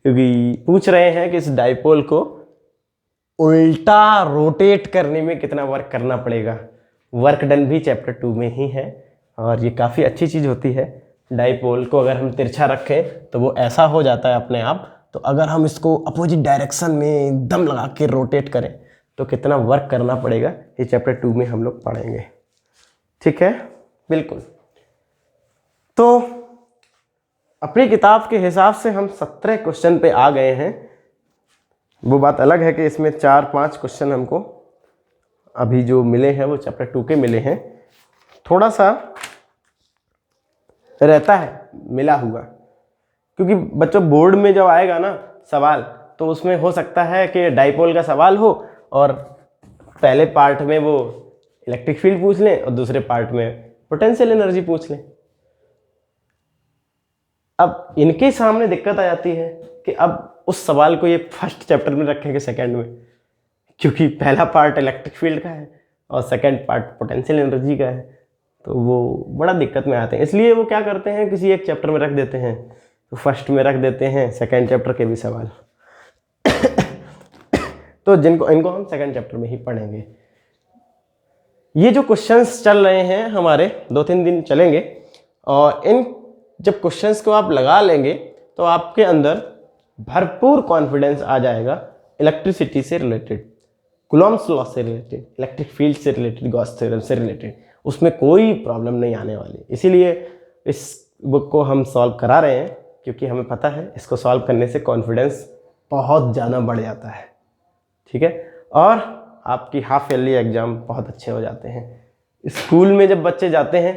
S1: क्योंकि पूछ रहे हैं कि इस डाइपोल को उल्टा रोटेट करने में कितना वर्क करना पड़ेगा। वर्क डन भी चैप्टर 2 में ही है, और ये काफ़ी अच्छी चीज़ होती है। डाइपोल को अगर हम तिरछा रखें तो वो ऐसा हो जाता है अपने आप, तो अगर हम इसको अपोजिट डायरेक्शन में दम लगा के रोटेट करें तो कितना वर्क करना पड़ेगा, ये चैप्टर 2 में हम लोग पढ़ेंगे। ठीक है, बिल्कुल। तो अपनी किताब के हिसाब से हम 17 क्वेश्चन पे आ गए हैं। वो बात अलग है कि इसमें 4-5 क्वेश्चन हमको अभी जो मिले हैं वो चैप्टर 2 के मिले हैं। थोड़ा सा रहता है मिला हुआ, क्योंकि बच्चों बोर्ड में जब आएगा ना सवाल, तो उसमें हो सकता है कि डाइपोल का सवाल हो और पहले पार्ट में वो इलेक्ट्रिक फील्ड पूछ लें और दूसरे पार्ट में पोटेंशियल एनर्जी पूछ लें। अब इनके सामने दिक्कत आ जाती है कि अब उस सवाल को ये फर्स्ट चैप्टर में रखेंगे सेकंड में, क्योंकि पहला पार्ट इलेक्ट्रिक फील्ड का है और सेकंड पार्ट पोटेंशियल एनर्जी का है, तो वो बड़ा दिक्कत में आते हैं। इसलिए वो क्या करते हैं, किसी एक चैप्टर में रख देते हैं, तो फर्स्ट में रख देते हैं सेकंड चैप्टर के भी सवाल तो इनको हम सेकंड चैप्टर में ही पढ़ेंगे। ये जो क्वेश्चंस चल रहे हैं हमारे 2-3 दिन चलेंगे, और इन जब क्वेश्चंस को आप लगा लेंगे तो आपके अंदर भरपूर कॉन्फिडेंस आ जाएगा इलेक्ट्रिसिटी से रिलेटेड, कूलॉम्स लॉ से रिलेटेड, इलेक्ट्रिक फील्ड से रिलेटेड, गॉस थ्योरम से रिलेटेड। उसमें कोई प्रॉब्लम नहीं आने वाली। इसीलिए इस बुक को हम सॉल्व करा रहे हैं, क्योंकि हमें पता है इसको सॉल्व करने से कॉन्फिडेंस बहुत ज़्यादा बढ़ जाता है। ठीक है, और आपकी हाफ ईयरली एग्ज़ाम बहुत अच्छे हो जाते हैं। स्कूल में जब बच्चे जाते हैं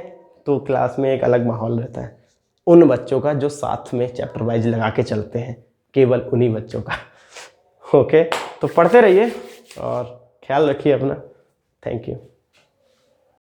S1: तो क्लास में एक अलग माहौल रहता है उन बच्चों का जो साथ में चैप्टर वाइज लगा के चलते हैं, केवल उन्हीं बच्चों का। ओके, तो पढ़ते रहिए और ख्याल रखिए अपना। Thank you.